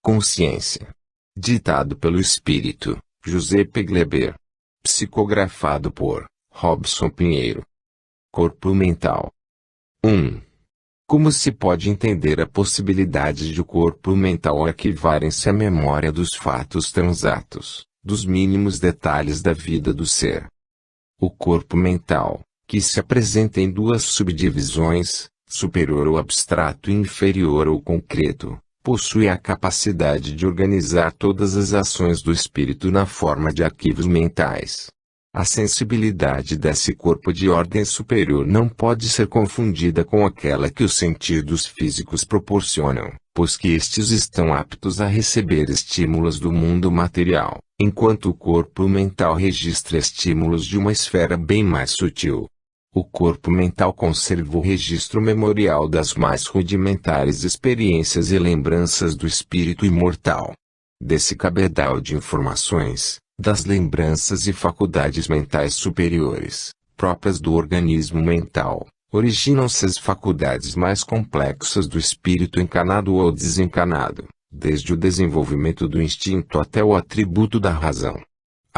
consciência. Ditado pelo espírito, Giuseppe Gleber. Psicografado por Robson Pinheiro. Corpo mental. 1. Como se pode entender a possibilidade de o corpo mental arquivarem-se à memória dos fatos transatos, dos mínimos detalhes da vida do ser? O corpo mental, que se apresenta em duas subdivisões, superior ou abstrato e inferior ou concreto, possui a capacidade de organizar todas as ações do espírito na forma de arquivos mentais. A sensibilidade desse corpo de ordem superior não pode ser confundida com aquela que os sentidos físicos proporcionam, pois que estes estão aptos a receber estímulos do mundo material, enquanto o corpo mental registra estímulos de uma esfera bem mais sutil. O corpo mental conserva o registro memorial das mais rudimentares experiências e lembranças do espírito imortal. Desse cabedal de informações, das lembranças e faculdades mentais superiores, próprias do organismo mental, originam-se as faculdades mais complexas do espírito encarnado ou desencarnado, desde o desenvolvimento do instinto até o atributo da razão.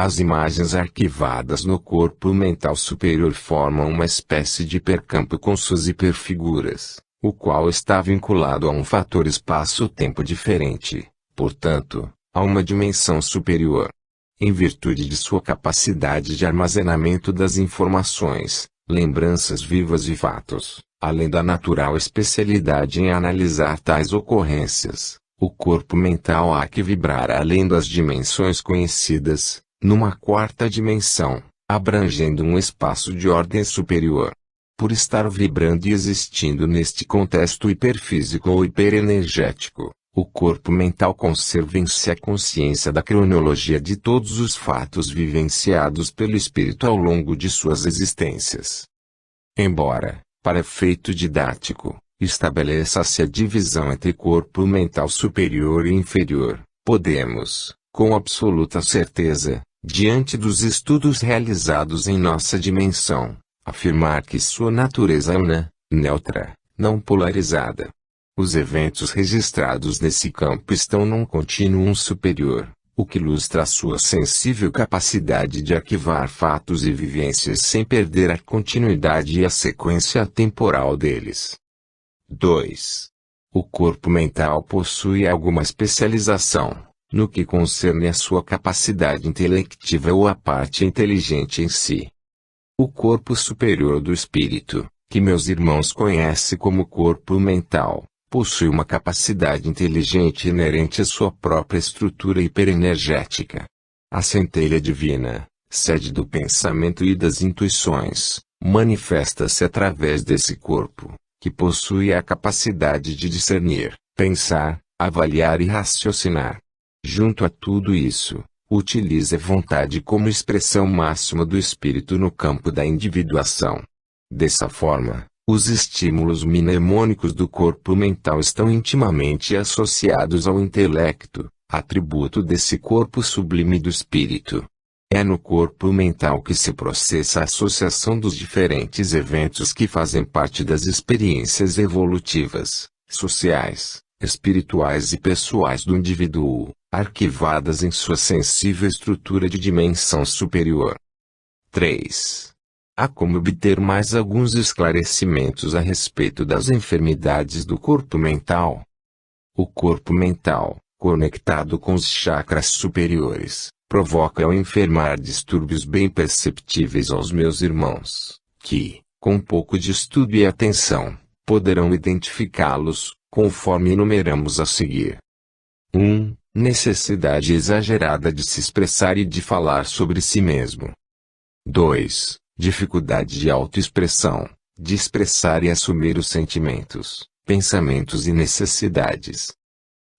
As imagens arquivadas no corpo mental superior formam uma espécie de hipercampo com suas hiperfiguras, o qual está vinculado a um fator espaço-tempo diferente, portanto, a uma dimensão superior. Em virtude de sua capacidade de armazenamento das informações, lembranças vivas e fatos, além da natural especialidade em analisar tais ocorrências, o corpo mental há que vibrar além das dimensões conhecidas, numa quarta dimensão, abrangendo um espaço de ordem superior. Por estar vibrando e existindo neste contexto hiperfísico ou hiperenergético, o corpo mental conserva em si a consciência da cronologia de todos os fatos vivenciados pelo espírito ao longo de suas existências. Embora, para efeito didático, estabeleça-se a divisão entre corpo mental superior e inferior, podemos, com absoluta certeza, diante dos estudos realizados em nossa dimensão, afirmar que sua natureza é una, neutra, não polarizada. Os eventos registrados nesse campo estão num contínuo superior, o que ilustra a sua sensível capacidade de arquivar fatos e vivências sem perder a continuidade e a sequência temporal deles. 2. O corpo mental possui alguma especialização, no que concerne a sua capacidade intelectiva ou a parte inteligente em si. O corpo superior do espírito, que meus irmãos conhecem como corpo mental, possui uma capacidade inteligente inerente à sua própria estrutura hiperenergética. A centelha divina, sede do pensamento e das intuições, manifesta-se através desse corpo, que possui a capacidade de discernir, pensar, avaliar e raciocinar. Junto a tudo isso, utiliza a vontade como expressão máxima do espírito no campo da individuação. Dessa forma, os estímulos mnemônicos do corpo mental estão intimamente associados ao intelecto, atributo desse corpo sublime do espírito. É no corpo mental que se processa a associação dos diferentes eventos que fazem parte das experiências evolutivas, sociais, espirituais e pessoais do indivíduo, arquivadas em sua sensível estrutura de dimensão superior. 3. Há como obter mais alguns esclarecimentos a respeito das enfermidades do corpo mental. O corpo mental, conectado com os chakras superiores, provoca ao enfermar distúrbios bem perceptíveis aos meus irmãos, que, com um pouco de estudo e atenção, poderão identificá-los, conforme enumeramos a seguir. 1. Necessidade exagerada de se expressar e de falar sobre si mesmo. 2. Dificuldade de autoexpressão, de expressar e assumir os sentimentos, pensamentos e necessidades.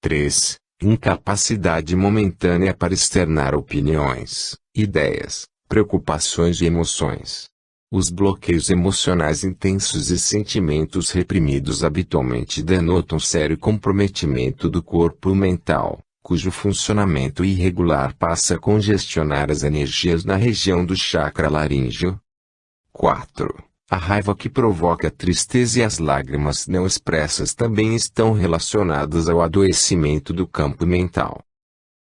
3. Incapacidade momentânea para externar opiniões, ideias, preocupações e emoções. Os bloqueios emocionais intensos e sentimentos reprimidos habitualmente denotam sério comprometimento do corpo mental, cujo funcionamento irregular passa a congestionar as energias na região do chakra laríngeo. 4. A raiva que provoca a tristeza e as lágrimas não expressas também estão relacionadas ao adoecimento do campo mental.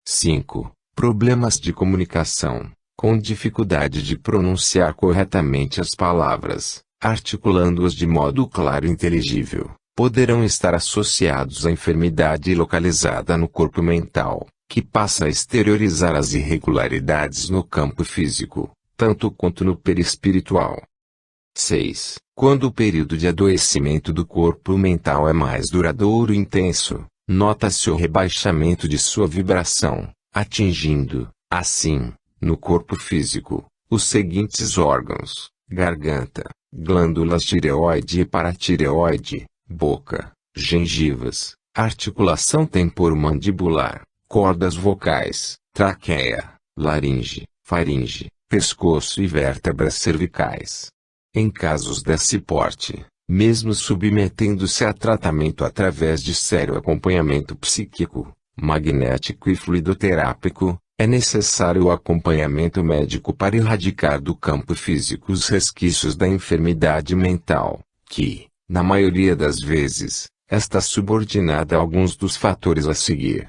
5. Problemas de comunicação, com dificuldade de pronunciar corretamente as palavras, articulando-as de modo claro e inteligível, poderão estar associados à enfermidade localizada no corpo mental, que passa a exteriorizar as irregularidades no campo físico, tanto quanto no perispiritual. 6. Quando o período de adoecimento do corpo mental é mais duradouro e intenso, nota-se o rebaixamento de sua vibração, atingindo, assim, no corpo físico, os seguintes órgãos: garganta, glândulas tireoide e paratireoide, boca, gengivas, articulação temporomandibular, cordas vocais, traqueia, laringe, faringe, pescoço e vértebras cervicais. Em casos desse porte, mesmo submetendo-se a tratamento através de sério acompanhamento psíquico, magnético e fluidoterápico, é necessário o acompanhamento médico para erradicar do campo físico os resquícios da enfermidade mental, que, na maioria das vezes, está subordinada a alguns dos fatores a seguir.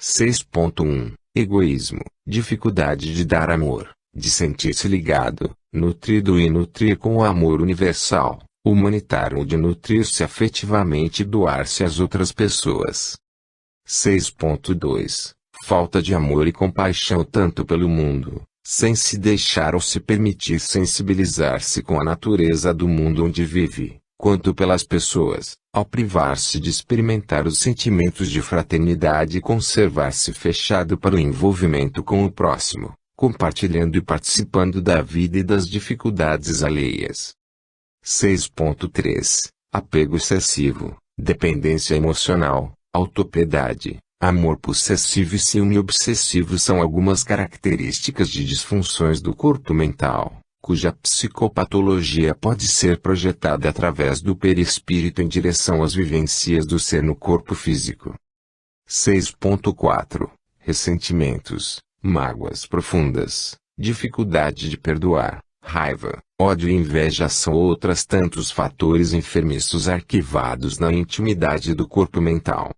6.1 Egoísmo, dificuldade de dar amor, de sentir-se ligado, nutrido e nutrir com o amor universal, humanitário ou de nutrir-se afetivamente e doar-se às outras pessoas. 6.2 Falta de amor e compaixão tanto pelo mundo, sem se deixar ou se permitir sensibilizar-se com a natureza do mundo onde vive, quanto pelas pessoas, ao privar-se de experimentar os sentimentos de fraternidade e conservar-se fechado para o envolvimento com o próximo, compartilhando e participando da vida e das dificuldades alheias. 6.3 Apego excessivo, dependência emocional, autopiedade, amor possessivo e ciúme obsessivo são algumas características de disfunções do corpo mental, cuja psicopatologia pode ser projetada através do perispírito em direção às vivências do ser no corpo físico. 6.4 Ressentimentos, mágoas profundas, dificuldade de perdoar, raiva, ódio e inveja são outras tantos fatores enfermiços arquivados na intimidade do corpo mental.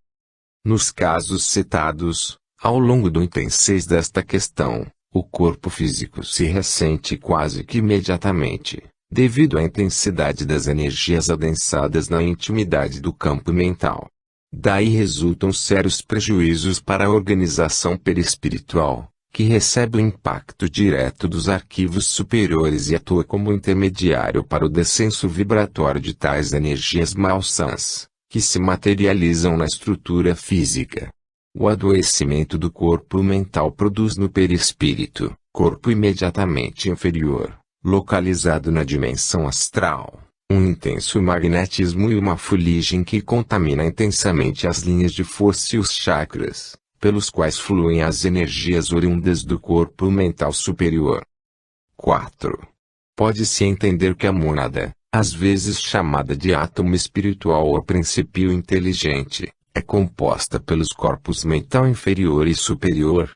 Nos casos citados, ao longo do intensez desta questão, o corpo físico se ressente quase que imediatamente, devido à intensidade das energias adensadas na intimidade do campo mental. Daí resultam sérios prejuízos para a organização perispiritual, que recebe o impacto direto dos arquivos superiores e atua como intermediário para o descenso vibratório de tais energias malsãs, que se materializam na estrutura física. O adoecimento do corpo mental produz no perispírito, corpo imediatamente inferior, localizado na dimensão astral, um intenso magnetismo e uma fuligem que contamina intensamente as linhas de força e os chakras, pelos quais fluem as energias oriundas do corpo mental superior. 4. Pode-se entender que a mônada, às vezes chamada de átomo espiritual ou princípio inteligente, é composta pelos corpos mental inferior e superior.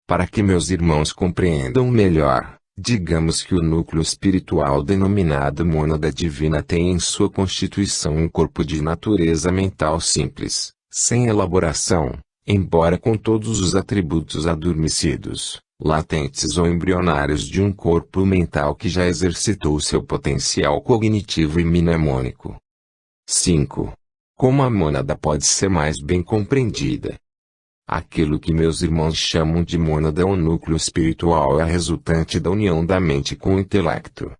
Para que meus irmãos compreendam melhor, digamos que o núcleo espiritual denominado mônada divina tem em sua constituição um corpo de natureza mental simples, sem elaboração, embora com todos os atributos adormecidos, latentes ou embrionários de um corpo mental que já exercitou seu potencial cognitivo e mnemônico. 5. Como a mônada pode ser mais bem compreendida? Aquilo que meus irmãos chamam de mônada ou núcleo espiritual é a resultante da união da mente com o intelecto.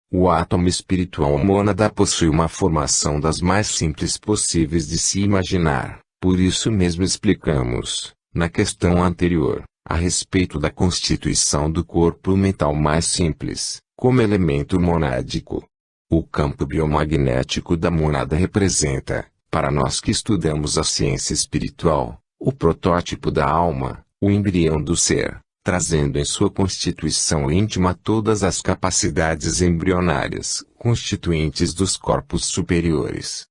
O átomo espiritual mônada possui uma formação das mais simples possíveis de se imaginar, por isso mesmo explicamos, na questão anterior, a respeito da constituição do corpo mental mais simples, como elemento monádico. O campo biomagnético da mônada representa, para nós que estudamos a ciência espiritual, o protótipo da alma, o embrião do ser, trazendo em sua constituição íntima todas as capacidades embrionárias, constituintes dos corpos superiores.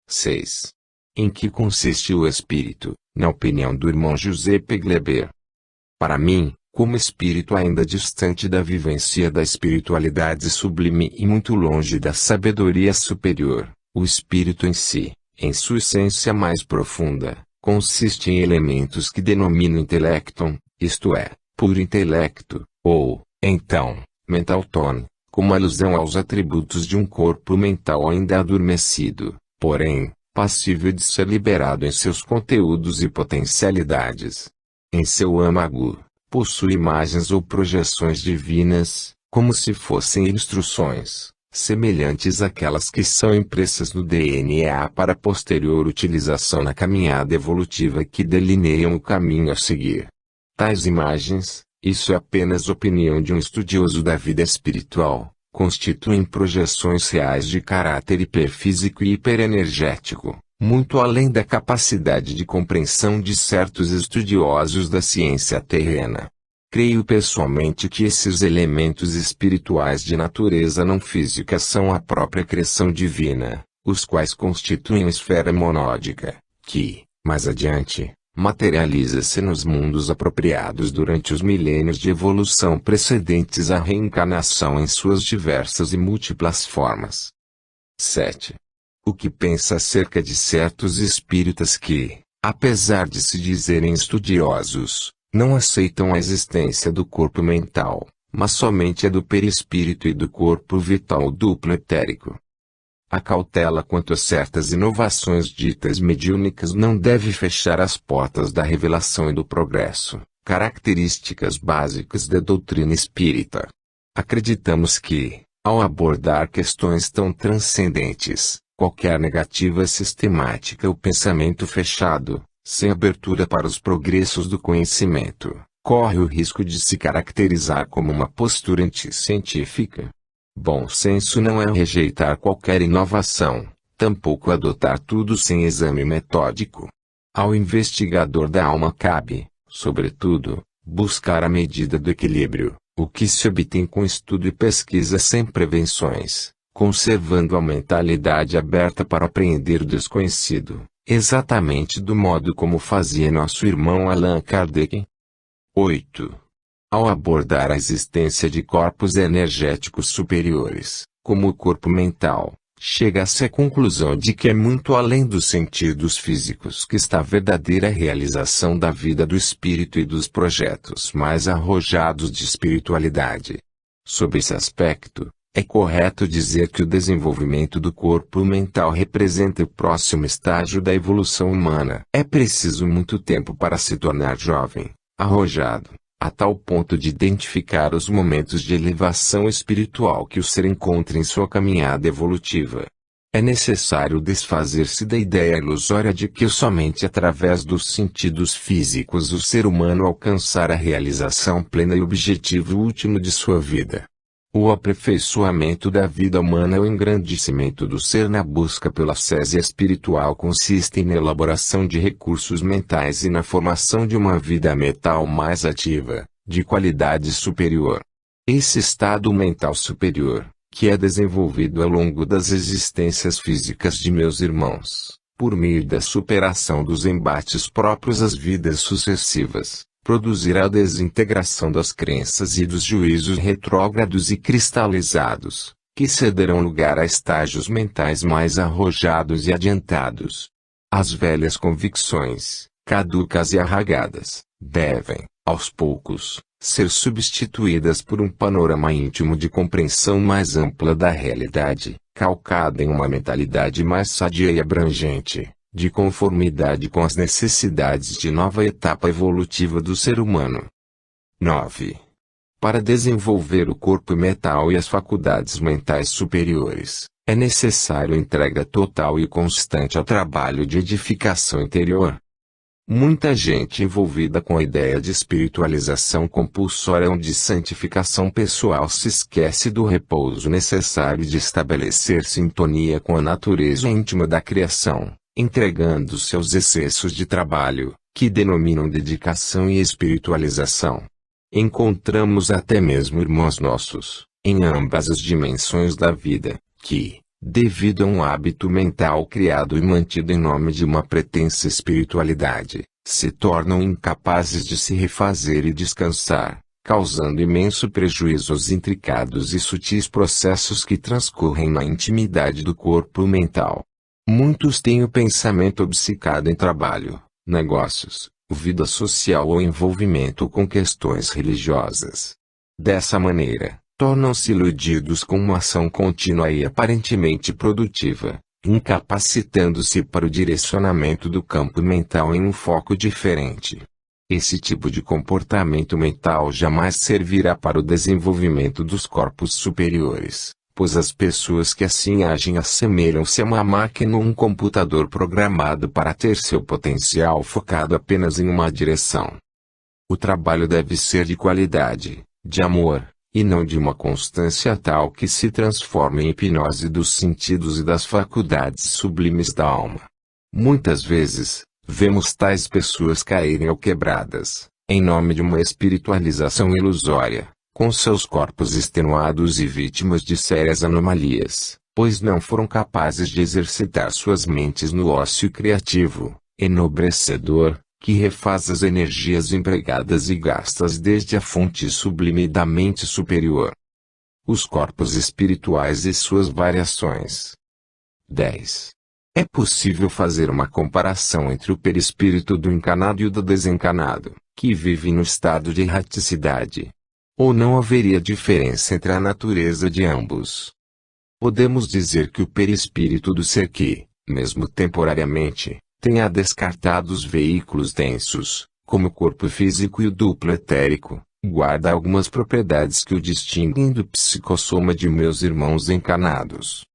6. Em que consiste o espírito, na opinião do irmão José Pegleber? Para mim, Como espírito ainda distante da vivência da espiritualidade sublime e muito longe da sabedoria superior, o espírito em si, em sua essência mais profunda, consiste em elementos que denomino intelecton, isto é, puro intelecto, ou, então, mental tone, como alusão aos atributos de um corpo mental ainda adormecido, porém, passível de ser liberado em seus conteúdos e potencialidades. Em seu âmago, possui imagens ou projeções divinas, como se fossem instruções, semelhantes àquelas que são impressas no DNA para posterior utilização na caminhada evolutiva que delineiam o caminho a seguir. Tais imagens, isso é apenas opinião de um estudioso da vida espiritual, constituem projeções reais de caráter hiperfísico e hiperenergético, muito além da capacidade de compreensão de certos estudiosos da ciência terrena. Creio pessoalmente que esses elementos espirituais de natureza não física são a própria criação divina, os quais constituem a esfera monódica, que, mais adiante, materializa-se nos mundos apropriados durante os milênios de evolução precedentes à reencarnação em suas diversas e múltiplas formas. 7. O que pensa acerca de certos espíritas que, apesar de se dizerem estudiosos, não aceitam a existência do corpo mental, mas somente a do perispírito e do corpo vital duplo etérico. A cautela quanto a certas inovações ditas mediúnicas não deve fechar as portas da revelação e do progresso, características básicas da doutrina espírita. Acreditamos que, ao abordar questões tão transcendentes, qualquer negativa sistemática ou pensamento fechado, sem abertura para os progressos do conhecimento, corre o risco de se caracterizar como uma postura anticientífica. Bom senso não é rejeitar qualquer inovação, tampouco adotar tudo sem exame metódico. Ao investigador da alma cabe, sobretudo, buscar a medida do equilíbrio, o que se obtém com estudo e pesquisa sem prevenções, conservando a mentalidade aberta para apreender o desconhecido, exatamente do modo como fazia nosso irmão Allan Kardec. 8. Ao abordar a existência de corpos energéticos superiores, como o corpo mental, chega-se à conclusão de que é muito além dos sentidos físicos que está a verdadeira realização da vida do espírito e dos projetos mais arrojados de espiritualidade. Sob esse aspecto, é correto dizer que o desenvolvimento do corpo mental representa o próximo estágio da evolução humana. É preciso muito tempo para se tornar jovem, arrojado, a tal ponto de identificar os momentos de elevação espiritual que o ser encontra em sua caminhada evolutiva. É necessário desfazer-se da ideia ilusória de que somente através dos sentidos físicos o ser humano alcançará a realização plena e objetivo último de sua vida. O aperfeiçoamento da vida humana e o engrandecimento do ser na busca pela ascese espiritual consistem na elaboração de recursos mentais e na formação de uma vida mental mais ativa, de qualidade superior. Esse estado mental superior, que é desenvolvido ao longo das existências físicas de meus irmãos, por meio da superação dos embates próprios às vidas sucessivas, produzirá a desintegração das crenças e dos juízos retrógrados e cristalizados, que cederão lugar a estágios mentais mais arrojados e adiantados. As velhas convicções, caducas e arragadas, devem, aos poucos, ser substituídas por um panorama íntimo de compreensão mais ampla da realidade, calcada em uma mentalidade mais sadia e abrangente, de conformidade com as necessidades de nova etapa evolutiva do ser humano. 9. Para desenvolver o corpo mental e as faculdades mentais superiores, é necessário entrega total e constante ao trabalho de edificação interior. Muita gente envolvida com a ideia de espiritualização compulsória ou de santificação pessoal se esquece do repouso necessário de estabelecer sintonia com a natureza íntima da criação, entregando-se aos excessos de trabalho, que denominam dedicação e espiritualização. Encontramos até mesmo irmãos nossos, em ambas as dimensões da vida, que, devido a um hábito mental criado e mantido em nome de uma pretensa espiritualidade, se tornam incapazes de se refazer e descansar, causando imenso prejuízo aos intricados e sutis processos que transcorrem na intimidade do corpo mental. Muitos têm o pensamento obcecado em trabalho, negócios, vida social ou envolvimento com questões religiosas. Dessa maneira, tornam-se iludidos com uma ação contínua e aparentemente produtiva, incapacitando-se para o direcionamento do campo mental em um foco diferente. Esse tipo de comportamento mental jamais servirá para o desenvolvimento dos corpos superiores, pois as pessoas que assim agem assemelham-se a uma máquina ou um computador programado para ter seu potencial focado apenas em uma direção. O trabalho deve ser de qualidade, de amor, e não de uma constância tal que se transforme em hipnose dos sentidos e das faculdades sublimes da alma. Muitas vezes, vemos tais pessoas caírem ou quebradas, em nome de uma espiritualização ilusória, com seus corpos extenuados e vítimas de sérias anomalias, pois não foram capazes de exercitar suas mentes no ócio criativo, enobrecedor, que refaz as energias empregadas e gastas desde a fonte sublime da mente superior. Os corpos espirituais e suas variações. 10. É possível fazer uma comparação entre o perispírito do encarnado e o do desencarnado, que vive no estado de erraticidade. Ou não haveria diferença entre a natureza de ambos? Podemos dizer que o perispírito do ser que, mesmo temporariamente, tenha descartado os veículos densos, como o corpo físico e o duplo etérico, guarda algumas propriedades que o distinguem do psicossoma de meus irmãos encarnados.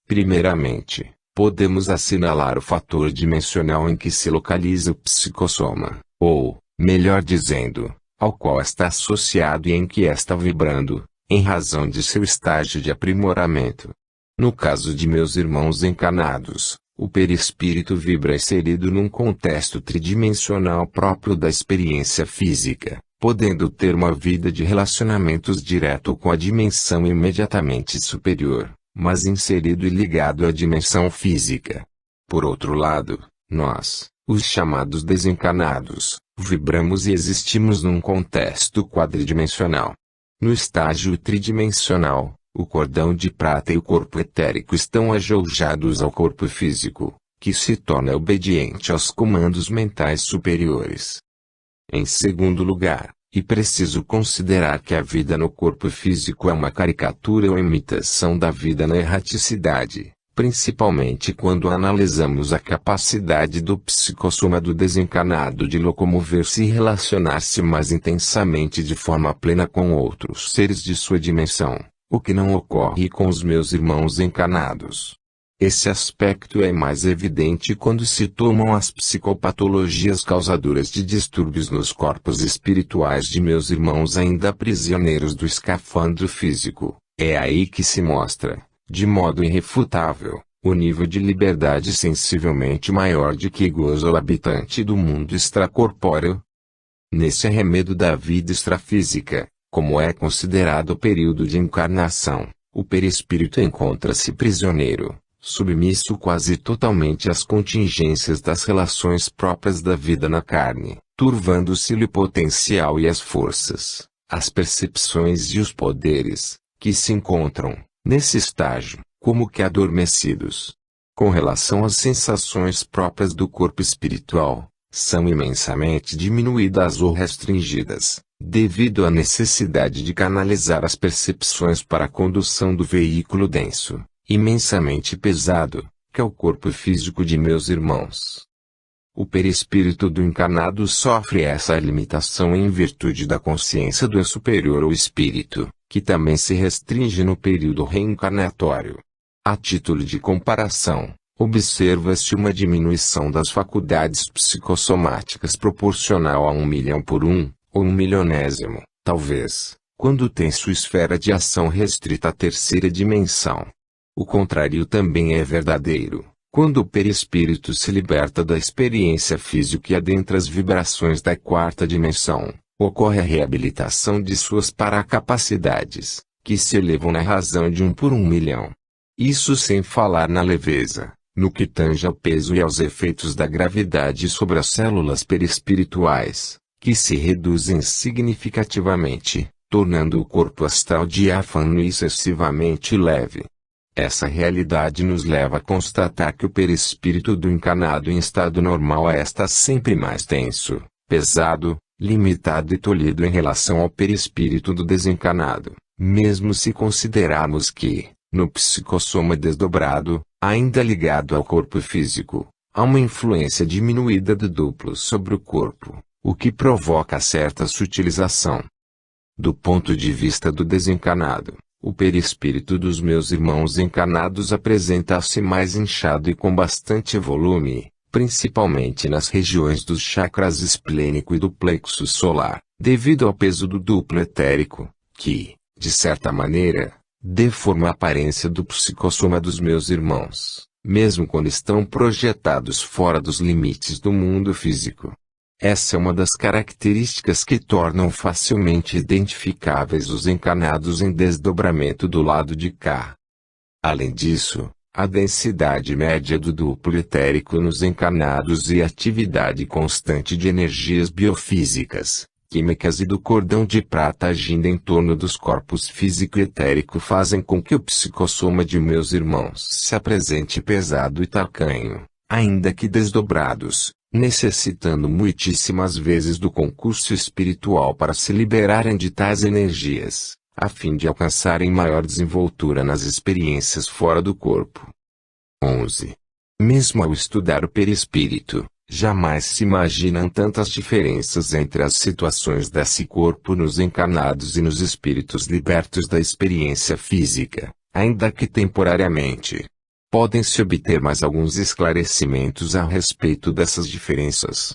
Primeiramente, podemos assinalar o fator dimensional em que se localiza o psicossoma, ou, melhor dizendo, ao qual está associado e em que está vibrando, em razão de seu estágio de aprimoramento. No caso de meus irmãos encarnados, o perispírito vibra inserido num contexto tridimensional próprio da experiência física, podendo ter uma vida de relacionamentos direto com a dimensão imediatamente superior, mas inserido e ligado à dimensão física. Por outro lado, nós, os chamados desencarnados, vibramos e existimos num contexto quadridimensional. No estágio tridimensional, o cordão de prata e o corpo etérico estão ajoujados ao corpo físico, que se torna obediente aos comandos mentais superiores. Em segundo lugar, e preciso considerar que a vida no corpo físico é uma caricatura ou imitação da vida na erraticidade, principalmente quando analisamos a capacidade do psicossoma do desencarnado de locomover-se e relacionar-se mais intensamente de forma plena com outros seres de sua dimensão, o que não ocorre com os meus irmãos encarnados. Esse aspecto é mais evidente quando se tomam as psicopatologias causadoras de distúrbios nos corpos espirituais de meus irmãos ainda prisioneiros do escafandro físico. É aí que se mostra, de modo irrefutável, o nível de liberdade sensivelmente maior de que goza o habitante do mundo extracorpóreo. Nesse arremedo da vida extrafísica, como é considerado o período de encarnação, o perispírito encontra-se prisioneiro, submisso quase totalmente às contingências das relações próprias da vida na carne, turvando-se-lhe o potencial e as forças, as percepções e os poderes, que se encontram, nesse estágio, como que adormecidos. Com relação às sensações próprias do corpo espiritual, são imensamente diminuídas ou restringidas, devido à necessidade de canalizar as percepções para a condução do veículo denso, imensamente pesado, que é o corpo físico de meus irmãos. O perispírito do encarnado sofre essa limitação em virtude da consciência do eu superior ou espírito, que também se restringe no período reencarnatório. A título de comparação, observa-se uma diminuição das faculdades psicossomáticas proporcional a 1 milhão por 1, ou 1 milionésimo, talvez, quando tem sua esfera de ação restrita à terceira dimensão. O contrário também é verdadeiro, quando o perispírito se liberta da experiência física e adentra as vibrações da quarta dimensão, ocorre a reabilitação de suas paracapacidades, que se elevam na razão de 1 por 1 milhão. Isso sem falar na leveza, no que tange ao peso e aos efeitos da gravidade sobre as células perispirituais, que se reduzem significativamente, tornando o corpo astral diáfano e excessivamente leve. Essa realidade nos leva a constatar que o perispírito do encarnado em estado normal está sempre mais tenso, pesado, limitado e tolhido em relação ao perispírito do desencarnado, mesmo se considerarmos que, no psicossoma desdobrado, ainda ligado ao corpo físico, há uma influência diminuída do duplo sobre o corpo, o que provoca certa sutilização. Do ponto de vista do desencarnado, o perispírito dos meus irmãos encarnados apresenta-se mais inchado e com bastante volume, principalmente nas regiões dos chakras esplênico e do plexo solar, devido ao peso do duplo etérico, que, de certa maneira, deforma a aparência do psicossoma dos meus irmãos, mesmo quando estão projetados fora dos limites do mundo físico. Essa é uma das características que tornam facilmente identificáveis os encarnados em desdobramento do lado de cá. Além disso, a densidade média do duplo etérico nos encarnados e a atividade constante de energias biofísicas, químicas e do cordão de prata agindo em torno dos corpos físico e etérico fazem com que o psicossoma de meus irmãos se apresente pesado e tacanho, ainda que desdobrados, necessitando muitíssimas vezes do concurso espiritual para se liberarem de tais energias, a fim de alcançarem maior desenvoltura nas experiências fora do corpo. 11. Mesmo ao estudar o perispírito, jamais se imaginam tantas diferenças entre as situações desse corpo nos encarnados e nos espíritos libertos da experiência física, ainda que temporariamente. Podem-se obter mais alguns esclarecimentos a respeito dessas diferenças.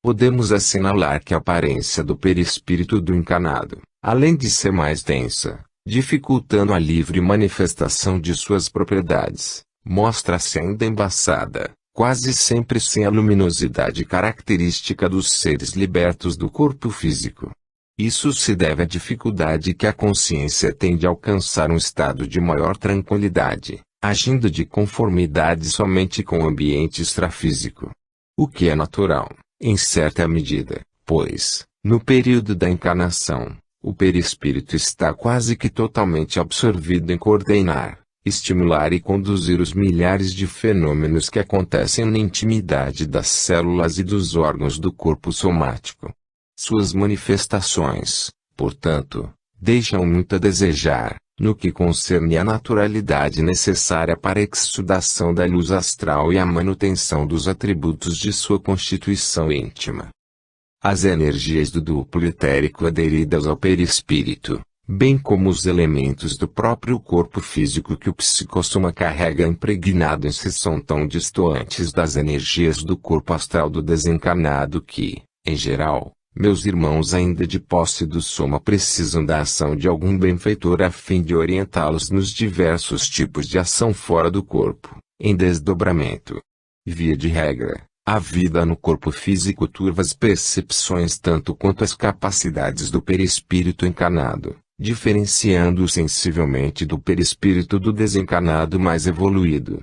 Podemos assinalar que a aparência do perispírito do encarnado, além de ser mais densa, dificultando a livre manifestação de suas propriedades, mostra-se ainda embaçada, quase sempre sem a luminosidade característica dos seres libertos do corpo físico. Isso se deve à dificuldade que a consciência tem de alcançar um estado de maior tranquilidade, agindo de conformidade somente com o ambiente extrafísico. O que é natural, em certa medida, pois, no período da encarnação, o perispírito está quase que totalmente absorvido em coordenar, estimular e conduzir os milhares de fenômenos que acontecem na intimidade das células e dos órgãos do corpo somático. Suas manifestações, portanto, deixam muito a desejar, no que concerne à naturalidade necessária para a exsudação da luz astral e a manutenção dos atributos de sua constituição íntima. As energias do duplo etérico aderidas ao perispírito, bem como os elementos do próprio corpo físico que o psicossoma carrega impregnado em si são tão distantes das energias do corpo astral do desencarnado que, em geral, meus irmãos ainda de posse do soma precisam da ação de algum benfeitor a fim de orientá-los nos diversos tipos de ação fora do corpo, em desdobramento. Via de regra, a vida no corpo físico turva as percepções tanto quanto as capacidades do perispírito encarnado, diferenciando-o sensivelmente do perispírito do desencarnado mais evoluído.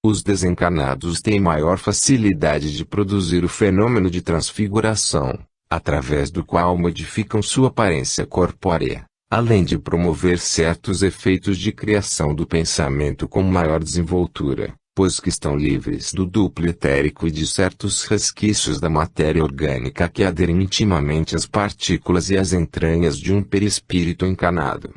Os desencarnados têm maior facilidade de produzir o fenômeno de transfiguração, através do qual modificam sua aparência corpórea, além de promover certos efeitos de criação do pensamento com maior desenvoltura, pois que estão livres do duplo etérico e de certos resquícios da matéria orgânica que aderem intimamente às partículas e às entranhas de um perispírito encarnado.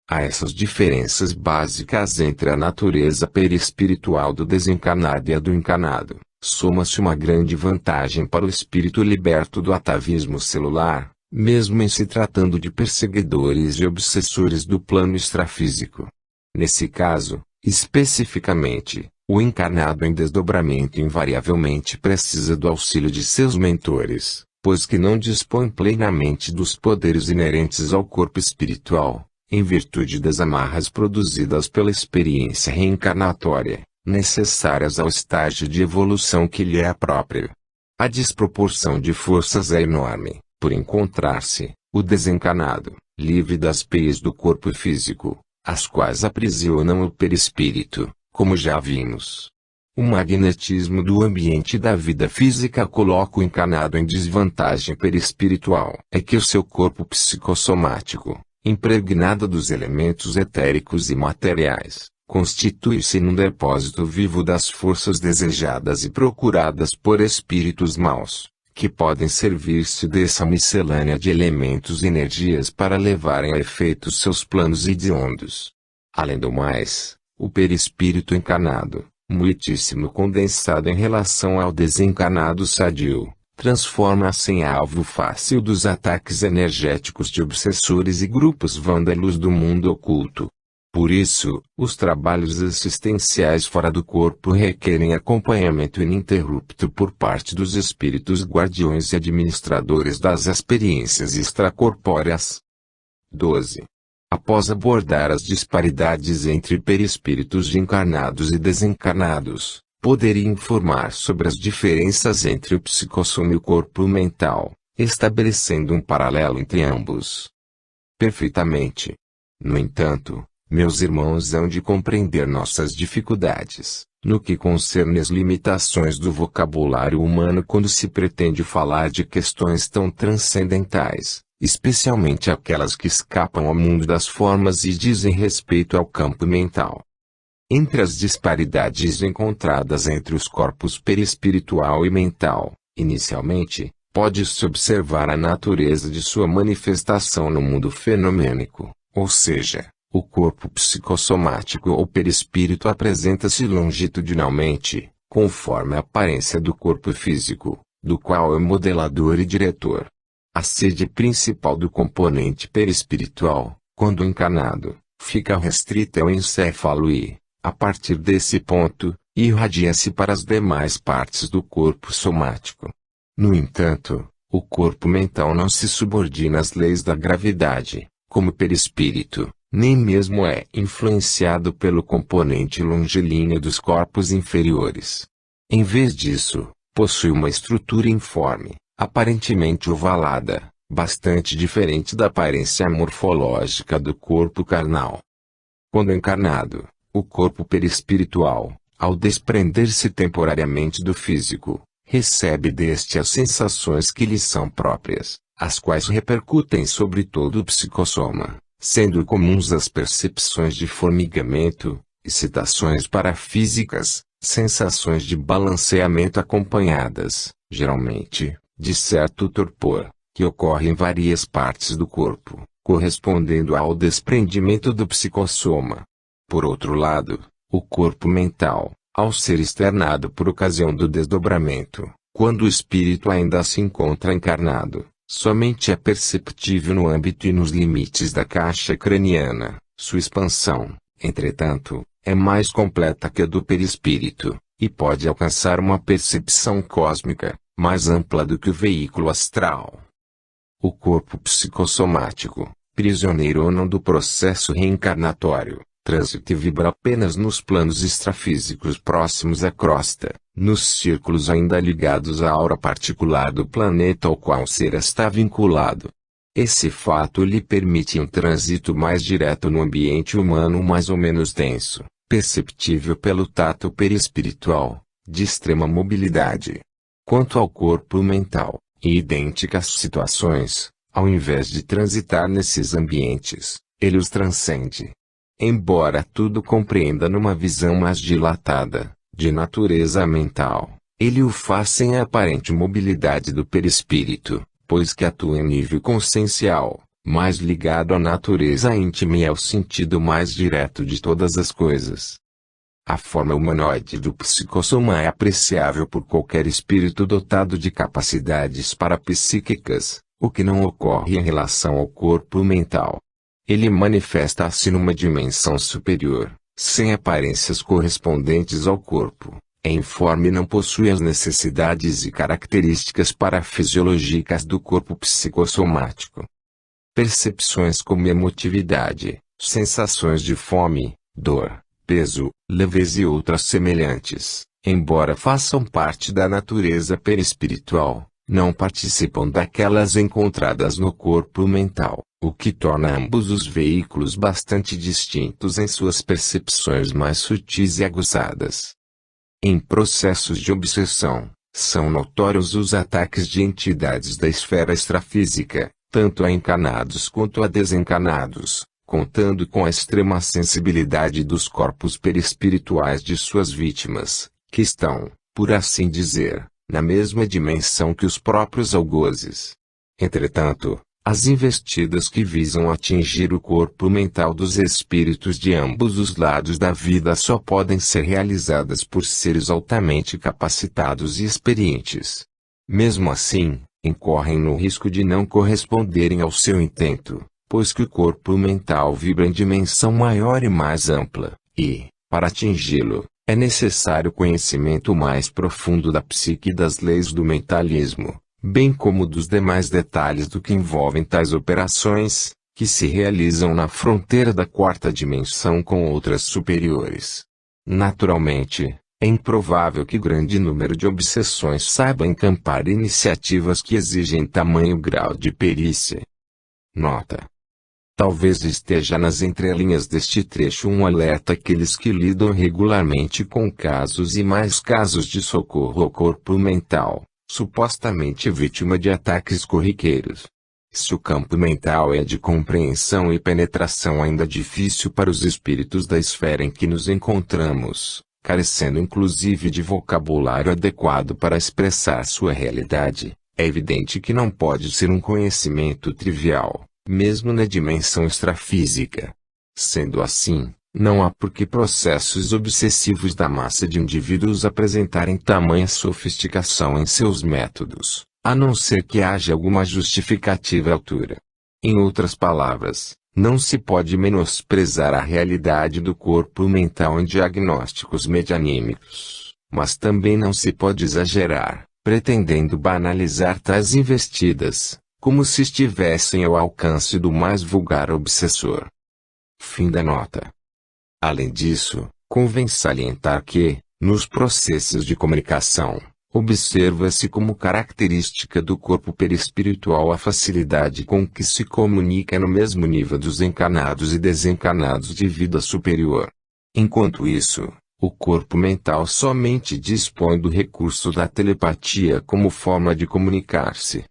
Há essas diferenças básicas entre a natureza perispiritual do desencarnado e a do encarnado. Soma-se uma grande vantagem para o espírito liberto do atavismo celular, mesmo em se tratando de perseguidores e obsessores do plano extrafísico. Nesse caso, especificamente, o encarnado em desdobramento invariavelmente precisa do auxílio de seus mentores, pois que não dispõe plenamente dos poderes inerentes ao corpo espiritual, em virtude das amarras produzidas pela experiência reencarnatória, necessárias ao estágio de evolução que lhe é próprio. A desproporção de forças é enorme, por encontrar-se, o desencarnado, livre das peias do corpo físico, as quais aprisionam o perispírito, como já vimos. O magnetismo do ambiente da vida física coloca o encarnado em desvantagem perispiritual. É que o seu corpo psicossomático, impregnado dos elementos etéricos e materiais, constitui-se num depósito vivo das forças desejadas e procuradas por espíritos maus, que podem servir-se dessa miscelânea de elementos e energias para levarem a efeito seus planos hediondos. Além do mais, o perispírito encarnado, muitíssimo condensado em relação ao desencarnado sadio, transforma-se em alvo fácil dos ataques energéticos de obsessores e grupos vândalos do mundo oculto. Por isso, os trabalhos assistenciais fora do corpo requerem acompanhamento ininterrupto por parte dos espíritos guardiões e administradores das experiências extracorpóreas. 12. Após abordar as disparidades entre perispíritos encarnados e desencarnados, poderia informar sobre as diferenças entre o psicossoma e o corpo mental, estabelecendo um paralelo entre ambos. Perfeitamente. No entanto, meus irmãos hão de compreender nossas dificuldades, no que concerne as limitações do vocabulário humano quando se pretende falar de questões tão transcendentais, especialmente aquelas que escapam ao mundo das formas e dizem respeito ao campo mental. Entre as disparidades encontradas entre os corpos perispiritual e mental, inicialmente, pode-se observar a natureza de sua manifestação no mundo fenomênico, ou seja, o corpo psicossomático ou perispírito apresenta-se longitudinalmente, conforme a aparência do corpo físico, do qual é modelador e diretor. A sede principal do componente perispiritual, quando encarnado, fica restrita ao encéfalo e, a partir desse ponto, irradia-se para as demais partes do corpo somático. No entanto, o corpo mental não se subordina às leis da gravidade, como perispírito, nem mesmo é influenciado pelo componente longilíneo dos corpos inferiores. Em vez disso, possui uma estrutura informe, aparentemente ovalada, bastante diferente da aparência morfológica do corpo carnal. Quando encarnado, o corpo perispiritual, ao desprender-se temporariamente do físico, recebe deste as sensações que lhe são próprias, as quais repercutem sobre todo o psicossoma, sendo comuns as percepções de formigamento, excitações parafísicas, sensações de balanceamento acompanhadas, geralmente, de certo torpor, que ocorre em várias partes do corpo, correspondendo ao desprendimento do psicossoma. Por outro lado, o corpo mental, ao ser externado por ocasião do desdobramento, quando o espírito ainda se encontra encarnado, somente é perceptível no âmbito e nos limites da caixa craniana. Sua expansão, entretanto, é mais completa que a do perispírito, e pode alcançar uma percepção cósmica, mais ampla do que o veículo astral. O corpo psicossomático, prisioneiro ou não do processo reencarnatório, transita e vibra apenas nos planos extrafísicos próximos à crosta, nos círculos ainda ligados à aura particular do planeta ao qual o ser está vinculado. Esse fato lhe permite um trânsito mais direto no ambiente humano mais ou menos denso, perceptível pelo tato perispiritual, de extrema mobilidade. Quanto ao corpo mental, em idênticas situações, ao invés de transitar nesses ambientes, ele os transcende. Embora tudo compreenda numa visão mais dilatada, de natureza mental, ele o faz sem a aparente mobilidade do perispírito, pois que atua em nível consciencial, mais ligado à natureza íntima e ao sentido mais direto de todas as coisas. A forma humanoide do psicossoma é apreciável por qualquer espírito dotado de capacidades parapsíquicas, o que não ocorre em relação ao corpo mental. Ele manifesta-se numa dimensão superior, sem aparências correspondentes ao corpo, é informe e não possui as necessidades e características parafisiológicas do corpo psicossomático. Percepções como emotividade, sensações de fome, dor, peso, leveza e outras semelhantes, embora façam parte da natureza perispiritual, não participam daquelas encontradas no corpo mental, o que torna ambos os veículos bastante distintos em suas percepções mais sutis e aguçadas. Em processos de obsessão, são notórios os ataques de entidades da esfera extrafísica, tanto a encanados quanto a desencanados, contando com a extrema sensibilidade dos corpos perispirituais de suas vítimas, que estão, por assim dizer, na mesma dimensão que os próprios algozes. Entretanto, as investidas que visam atingir o corpo mental dos espíritos de ambos os lados da vida só podem ser realizadas por seres altamente capacitados e experientes. Mesmo assim, incorrem no risco de não corresponderem ao seu intento, pois que o corpo mental vibra em dimensão maior e mais ampla, e, para atingi-lo, é necessário conhecimento mais profundo da psique e das leis do mentalismo, bem como dos demais detalhes do que envolvem tais operações, que se realizam na fronteira da quarta dimensão com outras superiores. Naturalmente, é improvável que grande número de obsessões saiba encampar iniciativas que exigem tamanho grau de perícia. Nota: talvez esteja nas entrelinhas deste trecho um alerta àqueles que lidam regularmente com casos e mais casos de socorro ao corpo mental, supostamente vítima de ataques corriqueiros. Se o campo mental é de compreensão e penetração ainda difícil para os espíritos da esfera em que nos encontramos, carecendo inclusive de vocabulário adequado para expressar sua realidade, é evidente que não pode ser um conhecimento trivial, mesmo na dimensão extrafísica. Sendo assim, não há por que processos obsessivos da massa de indivíduos apresentarem tamanha sofisticação em seus métodos, a não ser que haja alguma justificativa à altura. Em outras palavras, não se pode menosprezar a realidade do corpo mental em diagnósticos medianímicos, mas também não se pode exagerar, pretendendo banalizar tais investidas, como se estivessem ao alcance do mais vulgar obsessor. Fim da nota. Além disso, convém salientar que, nos processos de comunicação, observa-se como característica do corpo perispiritual a facilidade com que se comunica no mesmo nível dos encanados e desencanados de vida superior. Enquanto isso, o corpo mental somente dispõe do recurso da telepatia como forma de comunicar-se.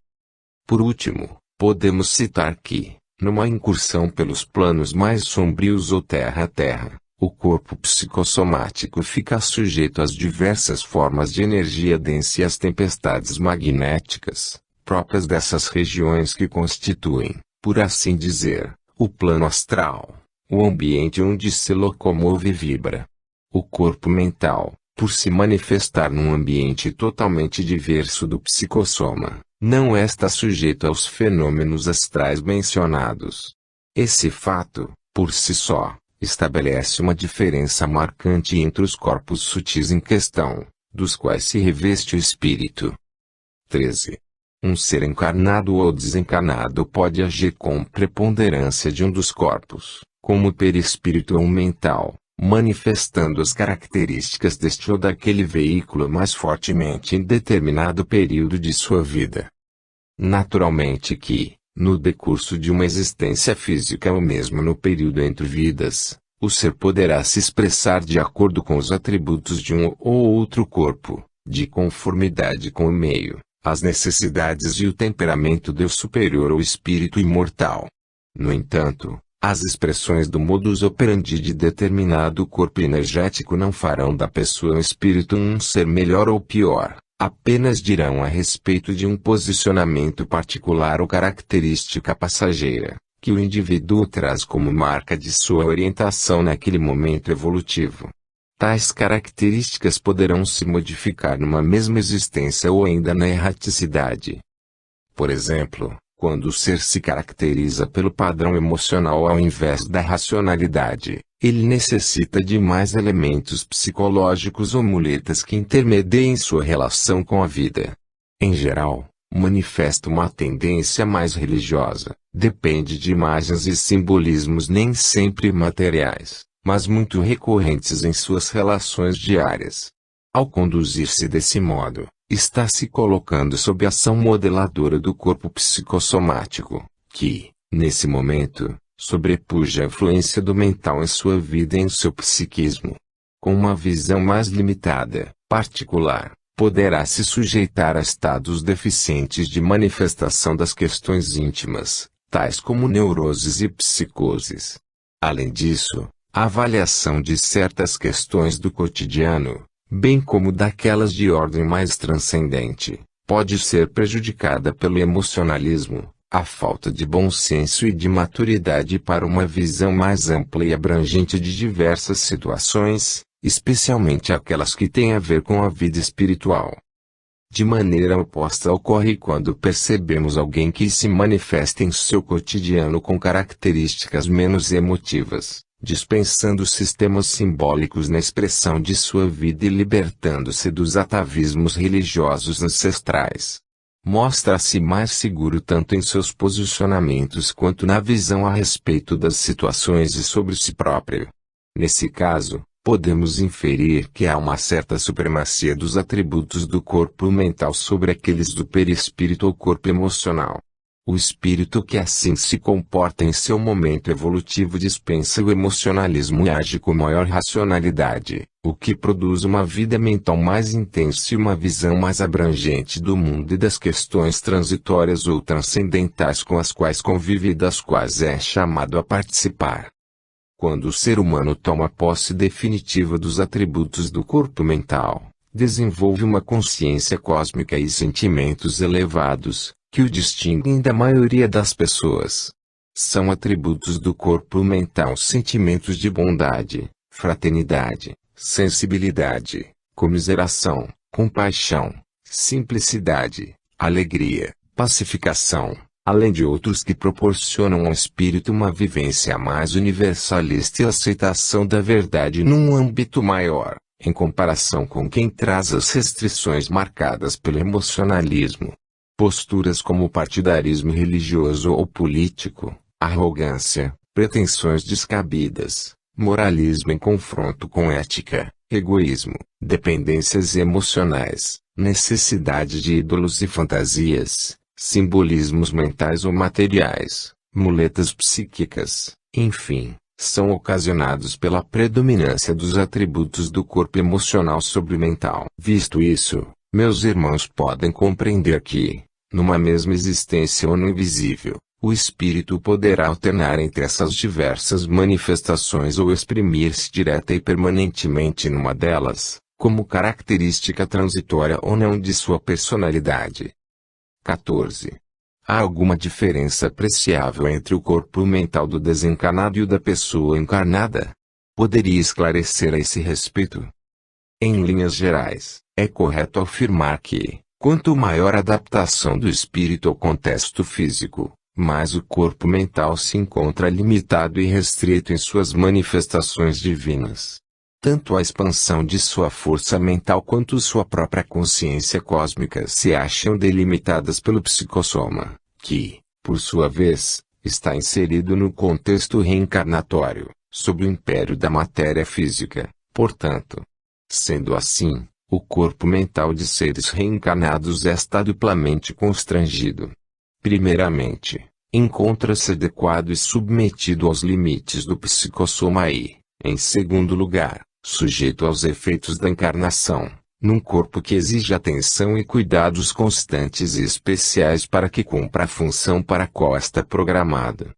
Por último, podemos citar que, numa incursão pelos planos mais sombrios ou terra a terra, o corpo psicossomático fica sujeito às diversas formas de energia densa e às tempestades magnéticas, próprias dessas regiões que constituem, por assim dizer, o plano astral, o ambiente onde se locomove e vibra. O corpo mental, por se manifestar num ambiente totalmente diverso do psicossoma, não está sujeito aos fenômenos astrais mencionados. Esse fato, por si só, estabelece uma diferença marcante entre os corpos sutis em questão, dos quais se reveste o espírito. 13. Um ser encarnado ou desencarnado pode agir com preponderância de um dos corpos, como perispírito ou mental, manifestando as características deste ou daquele veículo mais fortemente em determinado período de sua vida. Naturalmente que, no decurso de uma existência física ou mesmo no período entre vidas, o ser poderá se expressar de acordo com os atributos de um ou outro corpo, de conformidade com o meio, as necessidades e o temperamento do superior ou espírito imortal. No entanto, as expressões do modus operandi de determinado corpo energético não farão da pessoa ou espírito um ser melhor ou pior, apenas dirão a respeito de um posicionamento particular ou característica passageira, que o indivíduo traz como marca de sua orientação naquele momento evolutivo. Tais características poderão se modificar numa mesma existência ou ainda na erraticidade. Por exemplo, quando o ser se caracteriza pelo padrão emocional ao invés da racionalidade, ele necessita de mais elementos psicológicos ou muletas que intermediem sua relação com a vida. Em geral, manifesta uma tendência mais religiosa, depende de imagens e simbolismos nem sempre materiais, mas muito recorrentes em suas relações diárias. Ao conduzir-se desse modo, está se colocando sob a ação modeladora do corpo psicossomático, que, nesse momento, sobrepuja a influência do mental em sua vida e em seu psiquismo. Com uma visão mais limitada, particular, poderá se sujeitar a estados deficientes de manifestação das questões íntimas, tais como neuroses e psicoses. Além disso, a avaliação de certas questões do cotidiano, bem como daquelas de ordem mais transcendente, pode ser prejudicada pelo emocionalismo, a falta de bom senso e de maturidade para uma visão mais ampla e abrangente de diversas situações, especialmente aquelas que têm a ver com a vida espiritual. De maneira oposta ocorre quando percebemos alguém que se manifesta em seu cotidiano com características menos emotivas, dispensando sistemas simbólicos na expressão de sua vida e libertando-se dos atavismos religiosos ancestrais. Mostra-se mais seguro tanto em seus posicionamentos quanto na visão a respeito das situações e sobre si próprio. Nesse caso, podemos inferir que há uma certa supremacia dos atributos do corpo mental sobre aqueles do perispírito ou corpo emocional. O espírito que assim se comporta em seu momento evolutivo dispensa o emocionalismo e age com maior racionalidade, o que produz uma vida mental mais intensa e uma visão mais abrangente do mundo e das questões transitórias ou transcendentais com as quais convive e das quais é chamado a participar. Quando o ser humano toma posse definitiva dos atributos do corpo mental, desenvolve uma consciência cósmica e sentimentos elevados, que o distinguem da maioria das pessoas. São atributos do corpo mental sentimentos de bondade, fraternidade, sensibilidade, comiseração, compaixão, simplicidade, alegria, pacificação, além de outros que proporcionam ao espírito uma vivência mais universalista e aceitação da verdade num âmbito maior, em comparação com quem traz as restrições marcadas pelo emocionalismo. Posturas como partidarismo religioso ou político, arrogância, pretensões descabidas, moralismo em confronto com ética, egoísmo, dependências emocionais, necessidade de ídolos e fantasias, simbolismos mentais ou materiais, muletas psíquicas, enfim, são ocasionados pela predominância dos atributos do corpo emocional sobre o mental. Visto isso, meus irmãos podem compreender que, numa mesma existência ou no invisível, o espírito poderá alternar entre essas diversas manifestações ou exprimir-se direta e permanentemente numa delas, como característica transitória ou não de sua personalidade. 14. Há alguma diferença apreciável entre o corpo mental do desencarnado e o da pessoa encarnada? Poderia esclarecer a esse respeito? Em linhas gerais, é correto afirmar que, quanto maior a adaptação do espírito ao contexto físico, mais o corpo mental se encontra limitado e restrito em suas manifestações divinas. Tanto a expansão de sua força mental quanto sua própria consciência cósmica se acham delimitadas pelo psicossoma, que, por sua vez, está inserido no contexto reencarnatório, sob o império da matéria física. Portanto, sendo assim, o corpo mental de seres reencarnados está duplamente constrangido. Primeiramente, encontra-se adequado e submetido aos limites do psicossoma e, em segundo lugar, sujeito aos efeitos da encarnação, num corpo que exige atenção e cuidados constantes e especiais para que cumpra a função para a qual está programado.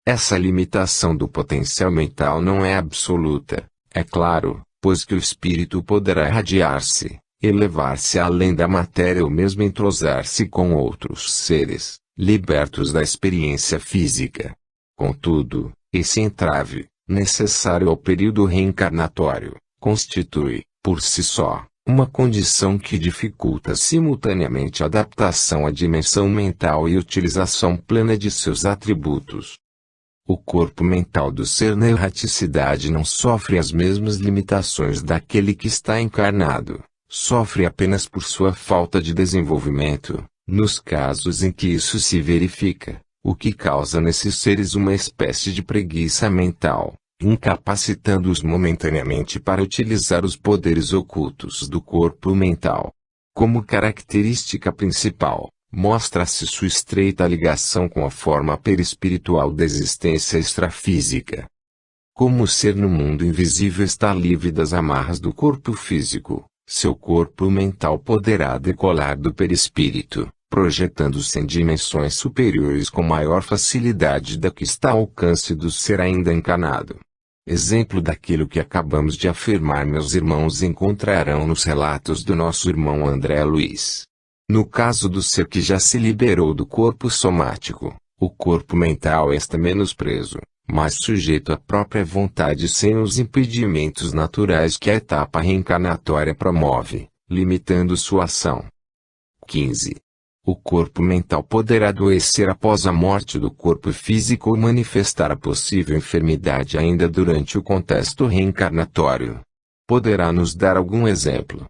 Essa limitação do potencial mental não é absoluta, é claro, pois que o espírito poderá irradiar-se, elevar-se além da matéria ou mesmo entrosar-se com outros seres, libertos da experiência física. Contudo, esse entrave, necessário ao período reencarnatório, constitui, por si só, uma condição que dificulta simultaneamente a adaptação à dimensão mental e utilização plena de seus atributos. O corpo mental do ser na erraticidade não sofre as mesmas limitações daquele que está encarnado, sofre apenas por sua falta de desenvolvimento, nos casos em que isso se verifica, o que causa nesses seres uma espécie de preguiça mental, incapacitando-os momentaneamente para utilizar os poderes ocultos do corpo mental. Como característica principal, mostra-se sua estreita ligação com a forma perispiritual da existência extrafísica. Como o ser no mundo invisível está livre das amarras do corpo físico, seu corpo mental poderá decolar do perispírito, projetando-se em dimensões superiores com maior facilidade da que está ao alcance do ser ainda encarnado. Exemplo daquilo que acabamos de afirmar, meus irmãos, encontrarão nos relatos do nosso irmão André Luiz. No caso do ser que já se liberou do corpo somático, o corpo mental está menos preso, mas sujeito à própria vontade sem os impedimentos naturais que a etapa reencarnatória promove, limitando sua ação. 15. O corpo mental poderá adoecer após a morte do corpo físico ou manifestar a possível enfermidade ainda durante o contexto reencarnatório. Poderá nos dar algum exemplo?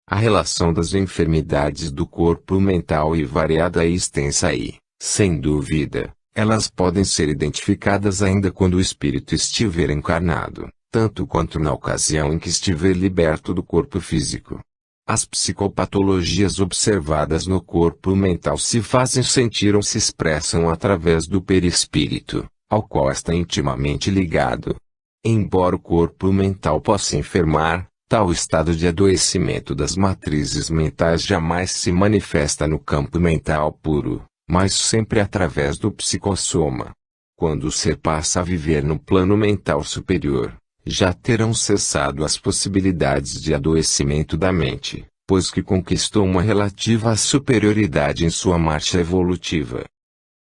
A relação das enfermidades do corpo mental é variada e extensa e, sem dúvida, elas podem ser identificadas ainda quando o espírito estiver encarnado, tanto quanto na ocasião em que estiver liberto do corpo físico. As psicopatologias observadas no corpo mental se fazem sentir ou se expressam através do perispírito, ao qual está intimamente ligado. Embora o corpo mental possa enfermar, tal estado de adoecimento das matrizes mentais jamais se manifesta no campo mental puro, mas sempre através do psicossoma. Quando o ser passa a viver no plano mental superior, já terão cessado as possibilidades de adoecimento da mente, pois que conquistou uma relativa superioridade em sua marcha evolutiva.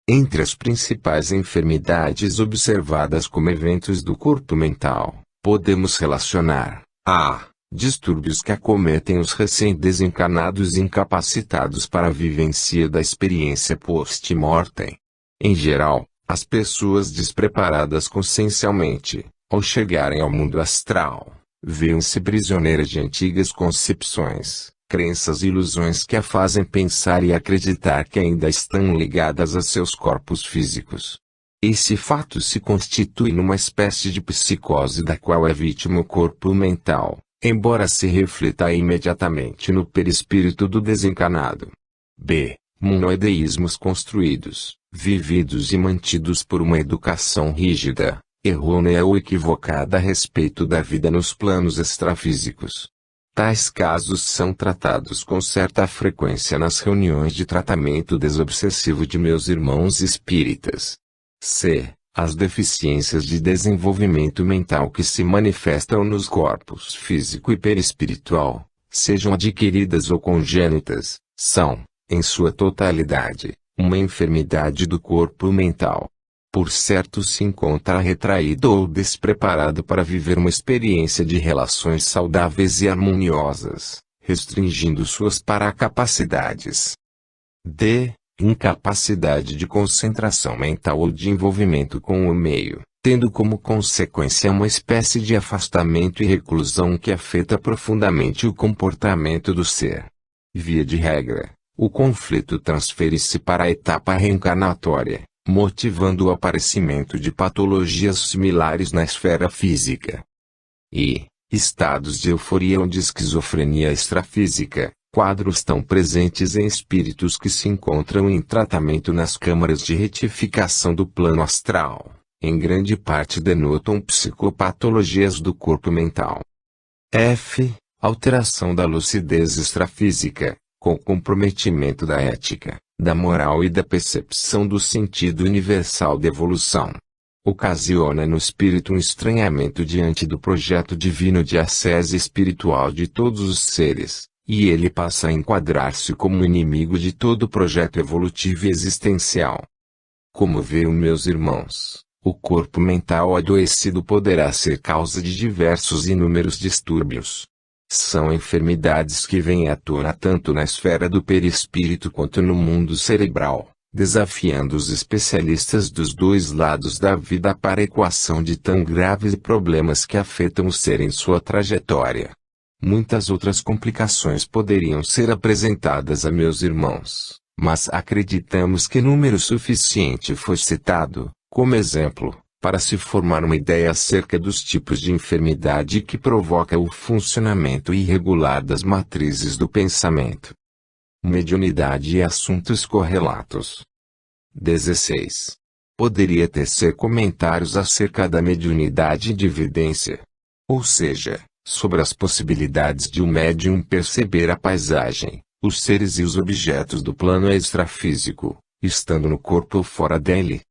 Entre as principais enfermidades observadas como eventos do corpo mental, podemos relacionar a distúrbios que acometem os recém-desencarnados incapacitados para a vivência da experiência post-mortem. Em geral, as pessoas despreparadas consciencialmente, ao chegarem ao mundo astral, veem-se prisioneiras de antigas concepções, crenças e ilusões que a fazem pensar e acreditar que ainda estão ligadas a seus corpos físicos. Esse fato se constitui numa espécie de psicose da qual é vítima o corpo mental, embora se reflita imediatamente no perispírito do desencarnado. B. Monoideísmos construídos, vividos e mantidos por uma educação rígida, errônea ou equivocada a respeito da vida nos planos extrafísicos. Tais casos são tratados com certa frequência nas reuniões de tratamento desobsessivo de meus irmãos espíritas. C. As deficiências de desenvolvimento mental que se manifestam nos corpos físico e perispiritual, sejam adquiridas ou congênitas, são, em sua totalidade, uma enfermidade do corpo mental. Por certo se encontra retraído ou despreparado para viver uma experiência de relações saudáveis e harmoniosas, restringindo suas paracapacidades. D. Incapacidade de concentração mental ou de envolvimento com o meio, tendo como consequência uma espécie de afastamento e reclusão que afeta profundamente o comportamento do ser. Via de regra, o conflito transfere-se para a etapa reencarnatória, motivando o aparecimento de patologias similares na esfera física. E estados de euforia ou de esquizofrenia extrafísica, quadros tão presentes em espíritos que se encontram em tratamento nas câmaras de retificação do plano astral, em grande parte denotam psicopatologias do corpo mental. F. Alteração da lucidez extrafísica, com comprometimento da ética, da moral e da percepção do sentido universal da evolução. Ocasiona no espírito um estranhamento diante do projeto divino de ascese espiritual de todos os seres, e ele passa a enquadrar-se como inimigo de todo projeto evolutivo e existencial. Como viram meus irmãos, o corpo mental adoecido poderá ser causa de diversos e inúmeros distúrbios. São enfermidades que vêm à tona tanto na esfera do perispírito quanto no mundo cerebral, desafiando os especialistas dos dois lados da vida para a equação de tão graves problemas que afetam o ser em sua trajetória. Muitas outras complicações poderiam ser apresentadas a meus irmãos, mas acreditamos que número suficiente foi citado, como exemplo, para se formar uma ideia acerca dos tipos de enfermidade que provoca o funcionamento irregular das matrizes do pensamento. Mediunidade e assuntos correlatos. 16. Poderia tecer comentários acerca da mediunidade e dividência. Ou seja, sobre as possibilidades de um médium perceber a paisagem, os seres e os objetos do plano extrafísico, estando no corpo ou fora dele.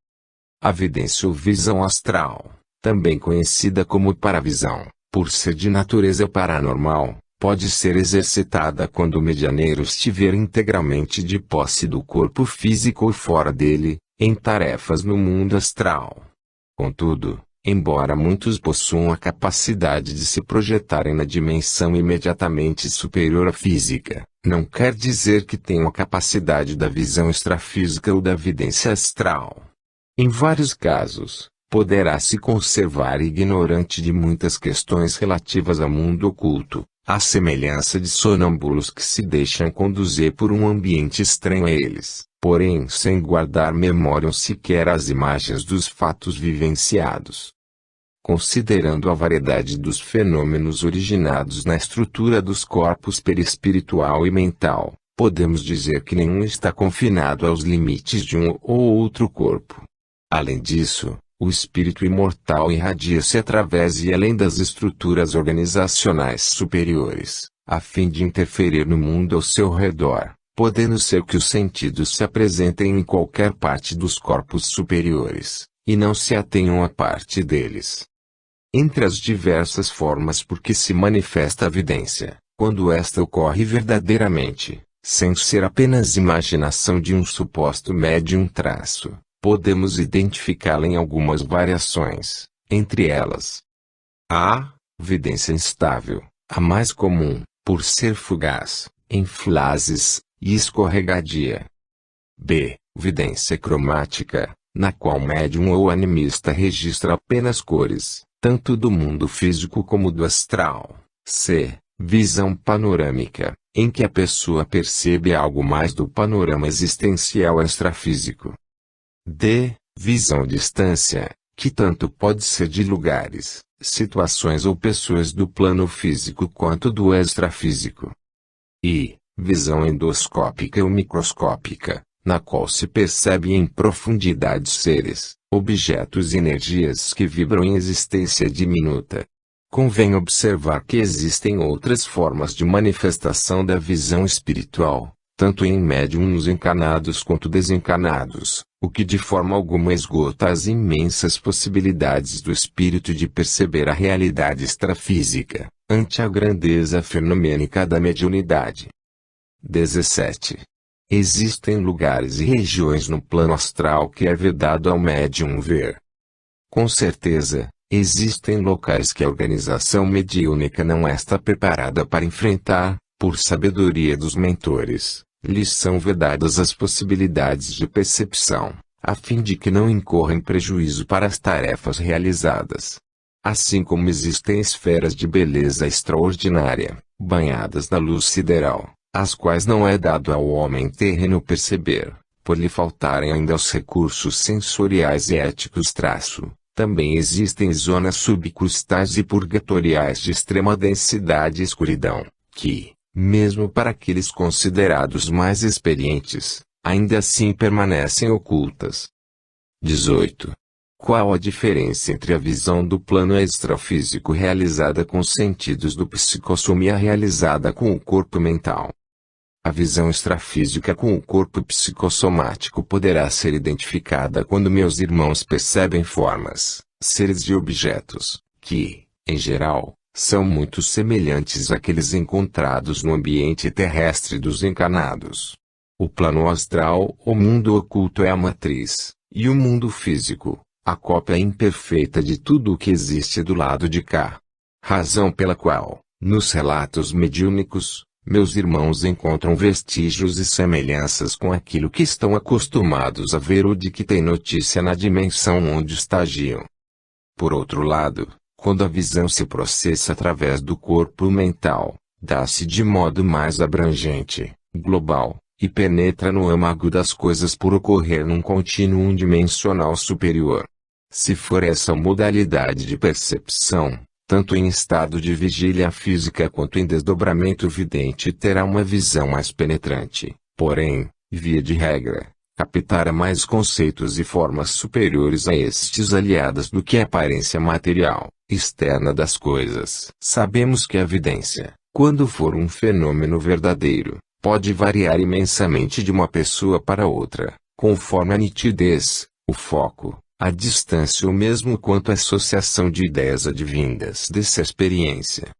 A vidência ou visão astral, também conhecida como paravisão, por ser de natureza paranormal, pode ser exercitada quando o medianeiro estiver integralmente de posse do corpo físico ou fora dele, em tarefas no mundo astral. Contudo, embora muitos possuam a capacidade de se projetarem na dimensão imediatamente superior à física, não quer dizer que tenham a capacidade da visão extrafísica ou da vidência astral. Em vários casos, poderá se conservar ignorante de muitas questões relativas ao mundo oculto, à semelhança de sonâmbulos que se deixam conduzir por um ambiente estranho a eles, porém sem guardar memória ou sequer as imagens dos fatos vivenciados. Considerando a variedade dos fenômenos originados na estrutura dos corpos perispiritual e mental, podemos dizer que nenhum está confinado aos limites de um ou outro corpo. Além disso, o espírito imortal irradia-se através e além das estruturas organizacionais superiores, a fim de interferir no mundo ao seu redor, podendo ser que os sentidos se apresentem em qualquer parte dos corpos superiores, e não se atenham a parte deles. Entre as diversas formas por que se manifesta a vidência, quando esta ocorre verdadeiramente, sem ser apenas imaginação de um suposto médium traço, podemos identificá-la em algumas variações, entre elas: a. Vidência instável, a mais comum, por ser fugaz, em fases, e escorregadia. b. Vidência cromática, na qual o médium ou animista registra apenas cores, tanto do mundo físico como do astral. c. Visão panorâmica, em que a pessoa percebe algo mais do panorama existencial extrafísico. d. Visão distância, que tanto pode ser de lugares, situações ou pessoas do plano físico quanto do extrafísico. e visão endoscópica ou microscópica, na qual se percebe em profundidade seres, objetos e energias que vibram em existência diminuta. Convém observar que existem outras formas de manifestação da visão espiritual, tanto em médiuns encarnados quanto desencarnados, o que de forma alguma esgota as imensas possibilidades do espírito de perceber a realidade extrafísica, ante a grandeza fenomênica da mediunidade. 17. Existem lugares e regiões no plano astral que é vedado ao médium ver. Com certeza, existem locais que a organização mediúnica não está preparada para enfrentar, por sabedoria dos mentores, lhes são vedadas as possibilidades de percepção, a fim de que não incorra em prejuízo para as tarefas realizadas. Assim como existem esferas de beleza extraordinária, banhadas na luz sideral, as quais não é dado ao homem terreno perceber, por lhe faltarem ainda os recursos sensoriais e éticos também existem zonas subcrustais e purgatoriais de extrema densidade e escuridão, que, mesmo para aqueles considerados mais experientes, ainda assim permanecem ocultas. 18. Qual a diferença entre a visão do plano extrafísico realizada com os sentidos do psicossoma e a realizada com o corpo mental? A visão extrafísica com o corpo psicossomático poderá ser identificada quando meus irmãos percebem formas, seres e objetos, que, em geral, são muito semelhantes àqueles encontrados no ambiente terrestre dos encarnados. O plano astral ou mundo oculto é a matriz, e o mundo físico, a cópia imperfeita de tudo o que existe do lado de cá. Razão pela qual, nos relatos mediúnicos, meus irmãos encontram vestígios e semelhanças com aquilo que estão acostumados a ver ou de que têm notícia na dimensão onde estagiam. Por outro lado, quando a visão se processa através do corpo mental, dá-se de modo mais abrangente, global, e penetra no âmago das coisas por ocorrer num contínuo dimensional superior. Se for essa modalidade de percepção, tanto em estado de vigília física quanto em desdobramento vidente terá uma visão mais penetrante, porém, via de regra, captara mais conceitos e formas superiores a estes aliadas do que a aparência material, externa das coisas. Sabemos que a evidência, quando for um fenômeno verdadeiro, pode variar imensamente de uma pessoa para outra, conforme a nitidez, o foco, a distância ou mesmo quanto à associação de ideias advindas dessa experiência.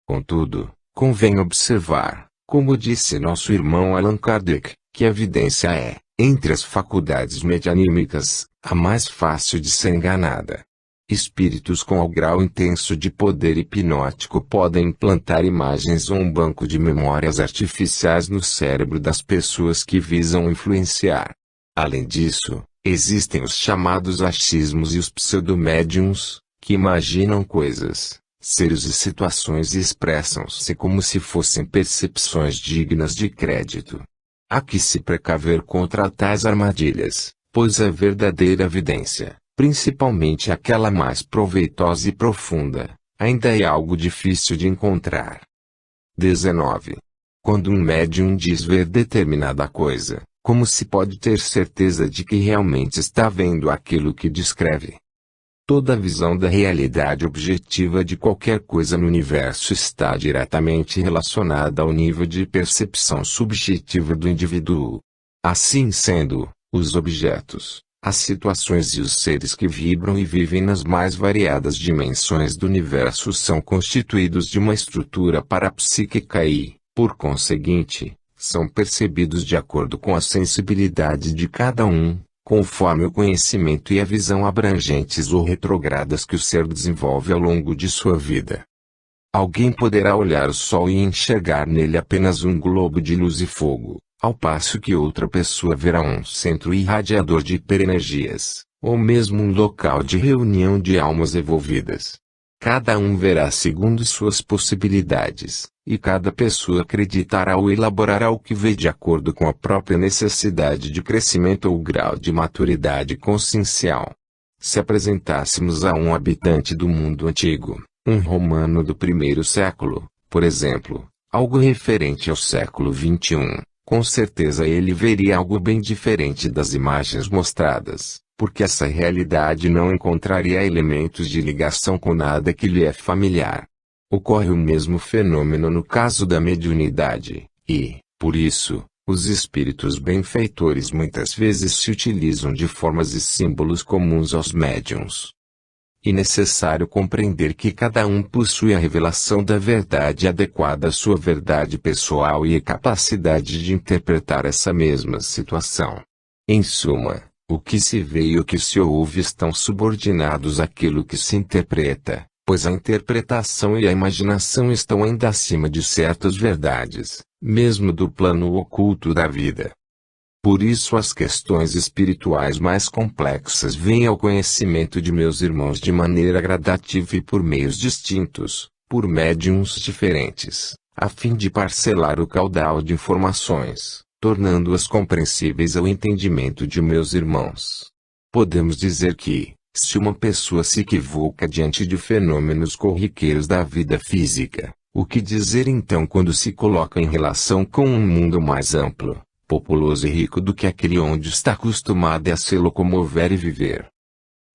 Contudo, convém observar, como disse nosso irmão Allan Kardec, que a evidência é, entre as faculdades medianímicas, a mais fácil de ser enganada. Espíritos com grau intenso de poder hipnótico podem implantar imagens ou um banco de memórias artificiais no cérebro das pessoas que visam influenciar. Além disso, existem os chamados achismos e os pseudomédiums, que imaginam coisas, seres e situações e expressam-se como se fossem percepções dignas de crédito. Há que se precaver contra tais armadilhas, pois a verdadeira evidência, principalmente aquela mais proveitosa e profunda, ainda é algo difícil de encontrar. 19. Quando um médium diz ver determinada coisa, como se pode ter certeza de que realmente está vendo aquilo que descreve? Toda visão da realidade objetiva de qualquer coisa no universo está diretamente relacionada ao nível de percepção subjetiva do indivíduo. Assim sendo, os objetos, as situações e os seres que vibram e vivem nas mais variadas dimensões do universo são constituídos de uma estrutura parapsíquica e, por conseguinte, são percebidos de acordo com a sensibilidade de cada um, conforme o conhecimento e a visão abrangentes ou retrogradas que o ser desenvolve ao longo de sua vida. Alguém poderá olhar o Sol e enxergar nele apenas um globo de luz e fogo, ao passo que outra pessoa verá um centro irradiador de hiperenergias, ou mesmo um local de reunião de almas evolvidas. Cada um verá segundo suas possibilidades, e cada pessoa acreditará ou elaborará o que vê de acordo com a própria necessidade de crescimento ou grau de maturidade consciencial. Se apresentássemos a um habitante do mundo antigo, um romano do primeiro século, por exemplo, algo referente ao século XXI, com certeza ele veria algo bem diferente das imagens mostradas, porque essa realidade não encontraria elementos de ligação com nada que lhe é familiar. Ocorre o mesmo fenômeno no caso da mediunidade, e, por isso, os espíritos benfeitores muitas vezes se utilizam de formas e símbolos comuns aos médiuns. É necessário compreender que cada um possui a revelação da verdade adequada à sua verdade pessoal e a capacidade de interpretar essa mesma situação. Em suma, o que se vê e o que se ouve estão subordinados àquilo que se interpreta, pois a interpretação e a imaginação estão ainda acima de certas verdades, mesmo do plano oculto da vida. Por isso as questões espirituais mais complexas vêm ao conhecimento de meus irmãos de maneira gradativa e por meios distintos, por médiuns diferentes, a fim de parcelar o caudal de informações, tornando-as compreensíveis ao entendimento de meus irmãos. Podemos dizer que, se uma pessoa se equivoca diante de fenômenos corriqueiros da vida física, o que dizer então quando se coloca em relação com um mundo mais amplo, populoso e rico do que aquele onde está acostumado a se locomover e viver?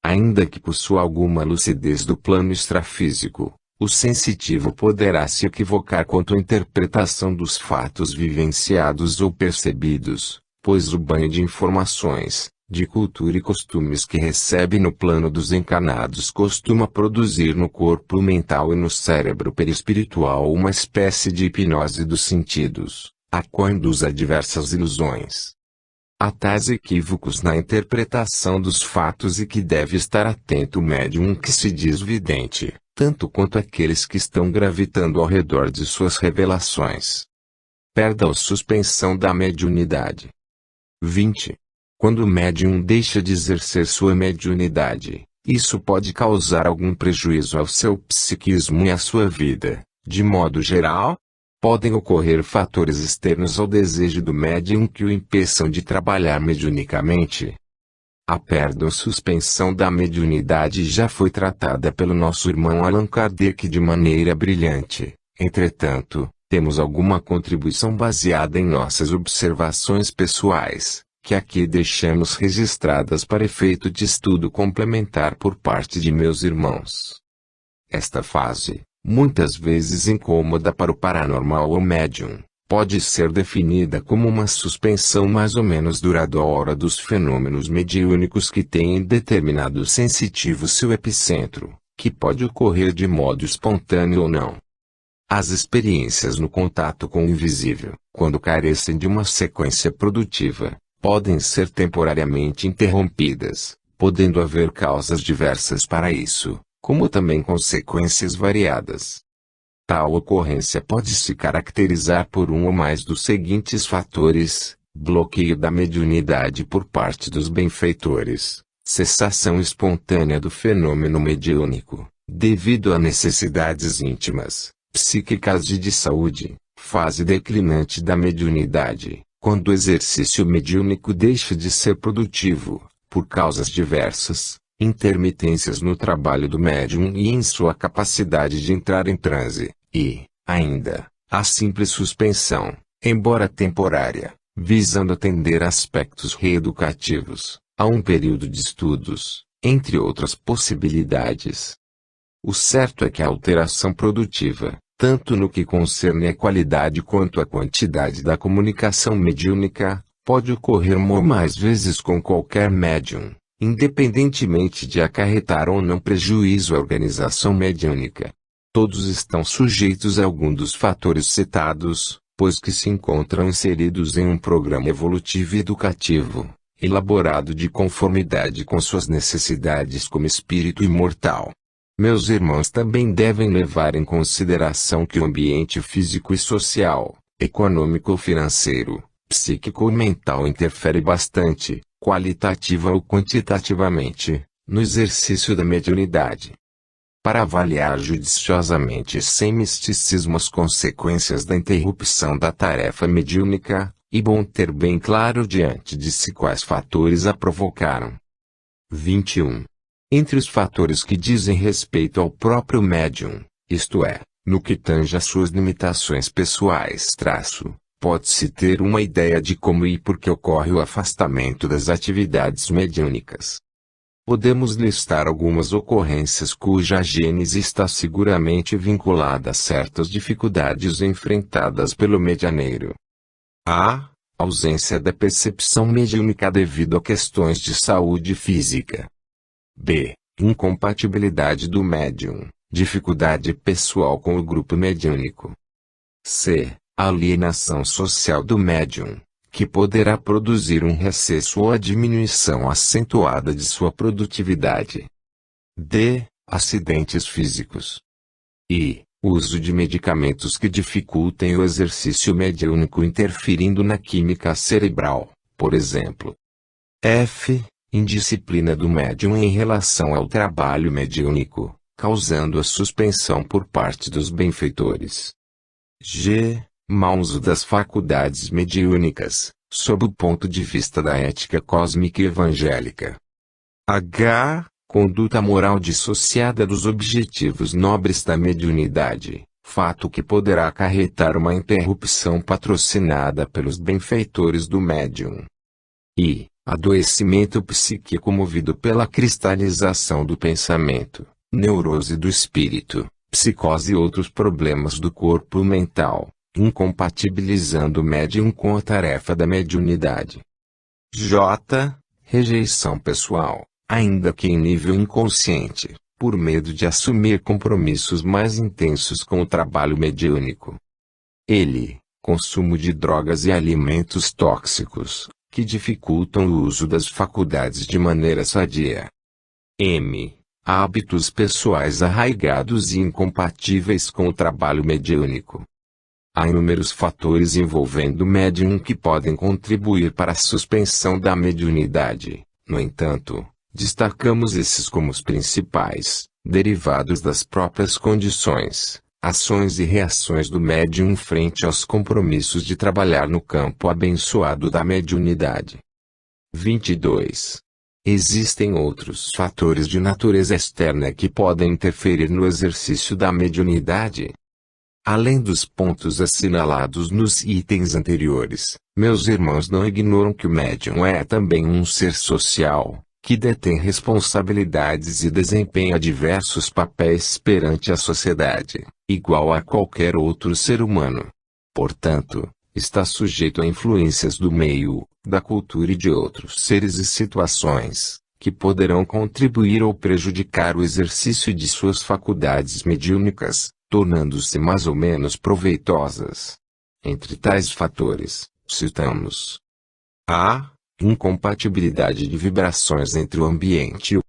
Ainda que possua alguma lucidez do plano extrafísico, o sensitivo poderá se equivocar quanto à interpretação dos fatos vivenciados ou percebidos, pois o banho de informações, de cultura e costumes que recebe no plano dos encarnados costuma produzir no corpo mental e no cérebro perispiritual uma espécie de hipnose dos sentidos, a qual induz a diversas ilusões. Há tais equívocos na interpretação dos fatos e que deve estar atento o médium que se diz vidente, tanto quanto aqueles que estão gravitando ao redor de suas revelações. Perda ou suspensão da mediunidade. 20. Quando o médium deixa de exercer sua mediunidade, isso pode causar algum prejuízo ao seu psiquismo e à sua vida, de modo geral? Podem ocorrer fatores externos ao desejo do médium que o impeçam de trabalhar mediunicamente. A perda ou suspensão da mediunidade já foi tratada pelo nosso irmão Allan Kardec de maneira brilhante. Entretanto, temos alguma contribuição baseada em nossas observações pessoais, que aqui deixamos registradas para efeito de estudo complementar por parte de meus irmãos. Esta fase, muitas vezes incômoda para o paranormal ou médium, pode ser definida como uma suspensão mais ou menos duradoura dos fenômenos mediúnicos que têm em determinado sensitivo seu epicentro, que pode ocorrer de modo espontâneo ou não. As experiências no contato com o invisível, quando carecem de uma sequência produtiva, podem ser temporariamente interrompidas, podendo haver causas diversas para isso, como também consequências variadas. Tal ocorrência pode se caracterizar por um ou mais dos seguintes fatores: bloqueio da mediunidade por parte dos benfeitores, cessação espontânea do fenômeno mediúnico, devido a necessidades íntimas, psíquicas e de saúde, fase declinante da mediunidade, quando o exercício mediúnico deixa de ser produtivo, por causas diversas, intermitências no trabalho do médium e em sua capacidade de entrar em transe, e, ainda, a simples suspensão, embora temporária, visando atender aspectos reeducativos, a um período de estudos, entre outras possibilidades. O certo é que a alteração produtiva, tanto no que concerne a qualidade quanto a quantidade da comunicação mediúnica, pode ocorrer uma ou mais vezes com qualquer médium, independentemente de acarretar ou não prejuízo à organização mediúnica. Todos estão sujeitos a algum dos fatores citados, pois que se encontram inseridos em um programa evolutivo e educativo, elaborado de conformidade com suas necessidades como espírito imortal. Meus irmãos também devem levar em consideração que o ambiente físico e social, econômico ou financeiro, psíquico ou mental interfere bastante, qualitativa ou quantitativamente, no exercício da mediunidade. Para avaliar judiciosamente e sem misticismo as consequências da interrupção da tarefa mediúnica, é bom ter bem claro diante de si quais fatores a provocaram. 21. Entre os fatores que dizem respeito ao próprio médium, isto é, no que tange às suas limitações pessoais, pode-se ter uma ideia de como e por que ocorre o afastamento das atividades mediúnicas. Podemos listar algumas ocorrências cuja gênese está seguramente vinculada a certas dificuldades enfrentadas pelo medianeiro. A. Ausência da percepção mediúnica devido a questões de saúde física. B. Incompatibilidade do médium, dificuldade pessoal com o grupo mediúnico. C. Alienação social do médium, que poderá produzir um recesso ou a diminuição acentuada de sua produtividade. D. Acidentes físicos. E. Uso de medicamentos que dificultem o exercício mediúnico interferindo na química cerebral, por exemplo. F. Indisciplina do médium em relação ao trabalho mediúnico, causando a suspensão por parte dos benfeitores. G. Mau uso das faculdades mediúnicas, sob o ponto de vista da ética cósmica e evangélica. H. Conduta moral dissociada dos objetivos nobres da mediunidade, fato que poderá acarretar uma interrupção patrocinada pelos benfeitores do médium. I. Adoecimento psíquico movido pela cristalização do pensamento, neurose do espírito, psicose e outros problemas do corpo mental, incompatibilizando o médium com a tarefa da mediunidade. J. Rejeição pessoal, ainda que em nível inconsciente, por medo de assumir compromissos mais intensos com o trabalho mediúnico. L. Consumo de drogas e alimentos tóxicos, que dificultam o uso das faculdades de maneira sadia. M. Hábitos pessoais arraigados e incompatíveis com o trabalho mediúnico. Há inúmeros fatores envolvendo o médium que podem contribuir para a suspensão da mediunidade. No entanto, destacamos esses como os principais, derivados das próprias condições, ações e reações do médium frente aos compromissos de trabalhar no campo abençoado da mediunidade. 22. Existem outros fatores de natureza externa que podem interferir no exercício da mediunidade. Além dos pontos assinalados nos itens anteriores, meus irmãos não ignoram que o médium é também um ser social, que detém responsabilidades e desempenha diversos papéis perante a sociedade, igual a qualquer outro ser humano. Portanto, está sujeito a influências do meio, da cultura e de outros seres e situações, que poderão contribuir ou prejudicar o exercício de suas faculdades mediúnicas, tornando-se mais ou menos proveitosas. Entre tais fatores, citamos: a. Incompatibilidade de vibrações entre o ambiente e o